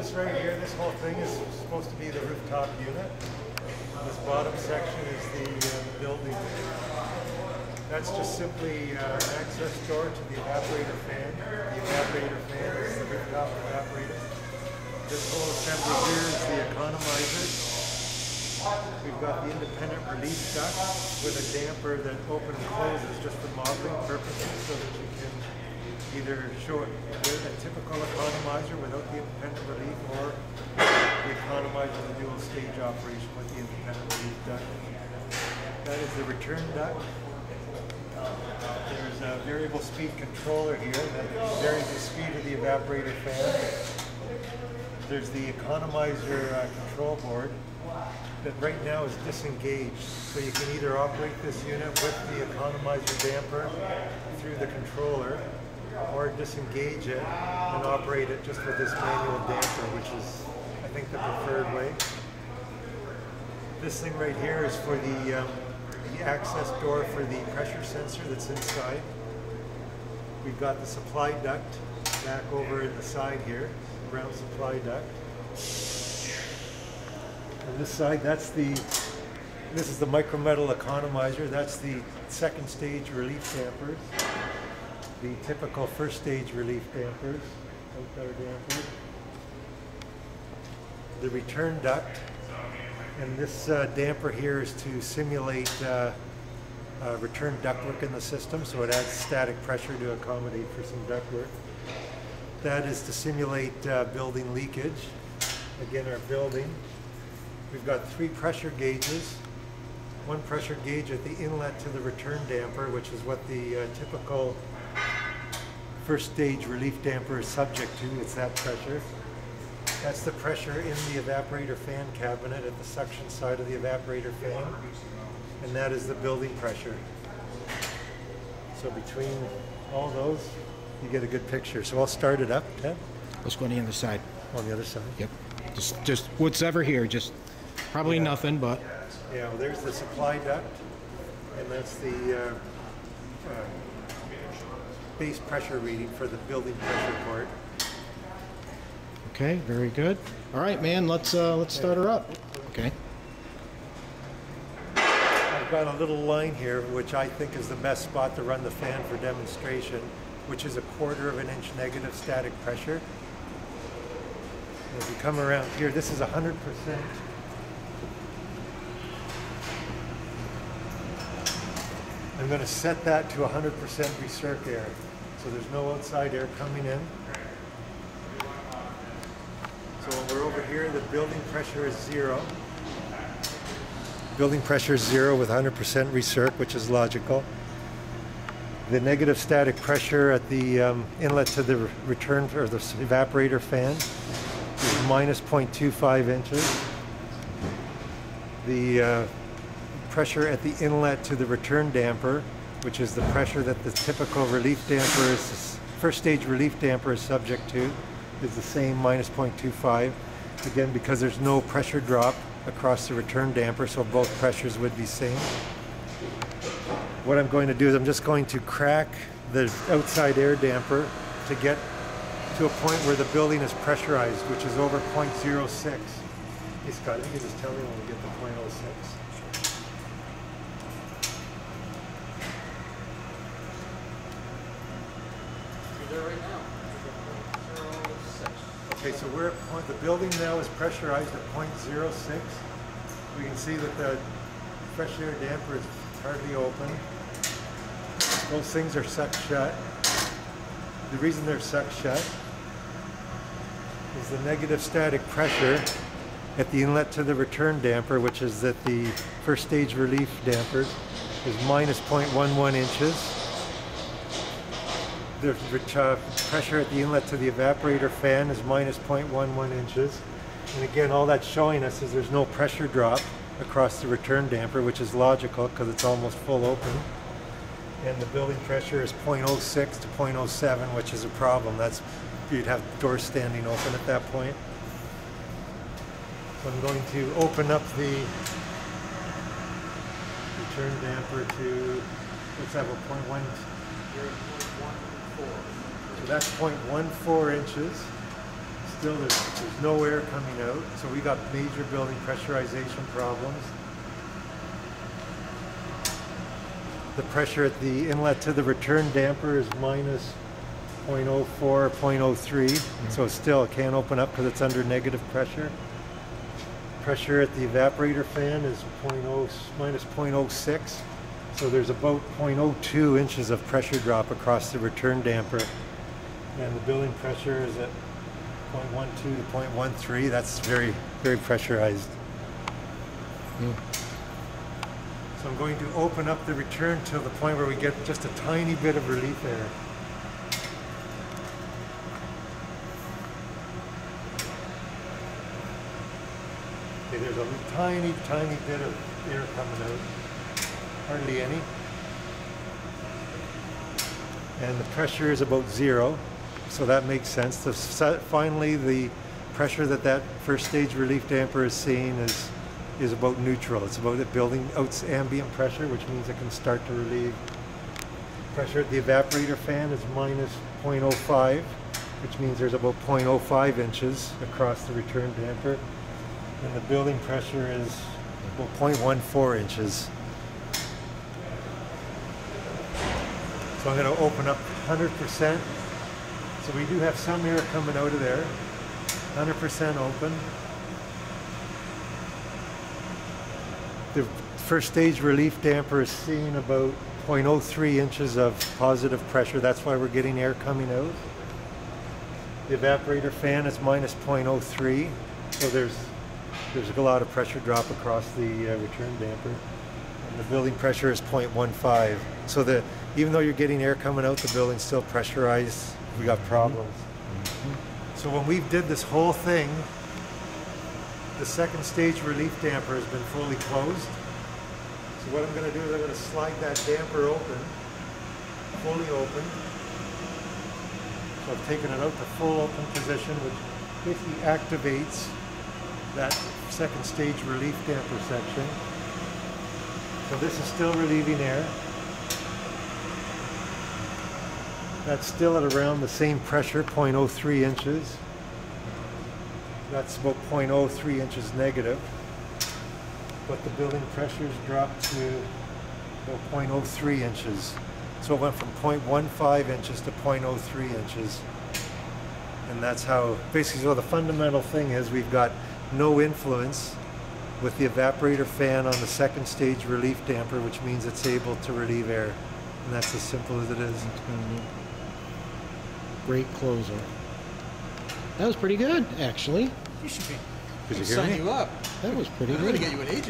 this right here, this whole thing is supposed to be the rooftop unit. This bottom section is the building. That's just simply an access door to the evaporator fan. The evaporator fan is the rooftop evaporator. This whole assembly here is the economizer. We've got the independent release duct with a damper that open and closes just for modeling purposes so that you can either show it with a typical economizer without the independent relief or the economizer, the dual stage operation with the independent relief duct. That is the return duct. There's a variable speed controller here that varies the speed of the evaporator fan. There's the economizer control board that right now is disengaged. So you can either operate this unit with the economizer damper through the controller or disengage it and operate it just with this manual damper, which is, I think, the preferred way. This thing right here is for the access door for the pressure sensor that's inside. We've got the supply duct back over in the side here, round supply duct. On this side, this is the micrometal economizer. That's the second stage relief dampers. The typical first stage relief dampers, outdoor dampers. The return duct, and this damper here is to simulate return ductwork in the system, so it adds static pressure to accommodate for some ductwork. That is to simulate building leakage. Again, our building. We've got 3 pressure gauges. One pressure gauge at the inlet to the return damper, which is what the typical first stage relief damper is subject to. It's that pressure. That's the pressure in the evaporator fan cabinet at the suction side of the evaporator fan. And that is the building pressure. So between all those, you get a good picture. So I'll start it up, Ted. Let's go on the other side. On the other side? Yep. Just what's ever here, just probably nothing, but... Yeah, well, there's the supply duct, and that's the base pressure reading for the building pressure port. Okay, very good. All right, man, let's start her up. Okay. I've got a little line here, which I think is the best spot to run the fan for demonstration, which is a 1/4 inch negative static pressure. And if you come around here, this is 100%. I'm going to set that to 100% recirc air, so there's no outside air coming in. So when we're over here, the building pressure is 0. Building pressure is 0 with 100% recirc, which is logical. The negative static pressure at the inlet to the return or the evaporator fan is minus 0.25 inches. The pressure at the inlet to the return damper, which is the pressure that the typical relief damper is, first stage relief damper is subject to, is the same, minus 0.25. Again, because there's no pressure drop across the return damper, so both pressures would be same. What I'm going to do is I'm just going to crack the outside air damper to get to a point where the building is pressurized, which is over 0.06. Hey Scott, you can just tell me when we get to 0.06. Right now. Okay, so we're at the building now is pressurized at 0.06. We can see that the fresh air damper is hardly open. Those things are sucked shut. The reason they're sucked shut is the negative static pressure at the inlet to the return damper, which is at the first stage relief dampers, is minus 0.11 inches. The pressure at the inlet to the evaporator fan is minus 0.11 inches. And again, all that's showing us is there's no pressure drop across the return damper, which is logical because it's almost full open. And the building pressure is 0.06 to 0.07, which is a problem. That's, you'd have doors standing open at that point. So I'm going to open up the return damper to, let's have a 0.1. So that's 0.14 inches. Still, there's no air coming out, so we got major building pressurization problems. The pressure at the inlet to the return damper is minus 0.04 or 0.03, so still it can't open up because it's under negative pressure. Pressure at the evaporator fan is minus 0.06, so there's about 0.02 inches of pressure drop across the return damper, and the building pressure is at 0.12 to 0.13. That's very, very pressurized. So I'm going to open up the return to the point where we get just a tiny bit of relief air. Okay, there's a tiny, tiny bit of air coming out. Hardly any. And the pressure is about 0, so that makes sense. Finally, the pressure that first stage relief damper is seeing is about neutral. It's about it building out ambient pressure, which means it can start to relieve. Pressure at the evaporator fan is minus 0.05, which means there's about 0.05 inches across the return damper. And the building pressure is about 0.14 inches. So I'm going to open up 100%. So we do have some air coming out of there. 100% open. The first stage relief damper is seeing about 0.03 inches of positive pressure. That's why we're getting air coming out. The evaporator fan is minus 0.03. So there's a lot of pressure drop across the return damper. And the building pressure is 0.15. So even though you're getting air coming out, the building's still pressurized. We got problems. So when we did this whole thing, the second stage relief damper has been fully closed. So what I'm going to do is I'm going to slide that damper open, fully open. So I've taken it out to full open position, which basically activates that second stage relief damper section. So this is still relieving air. That's still at around the same pressure, 0.03 inches. That's about 0.03 inches negative. But the building pressure's dropped to about 0.03 inches. So it went from 0.15 inches to 0.03 inches. And that's how, basically, so the fundamental thing is we've got no influence with the evaporator fan on the second stage relief damper, which means it's able to relieve air. And that's as simple as it is. Great closer. That was pretty good, actually. You should be. Did you hear Sign me? you up. That was pretty I'm good. gonna get you an agent.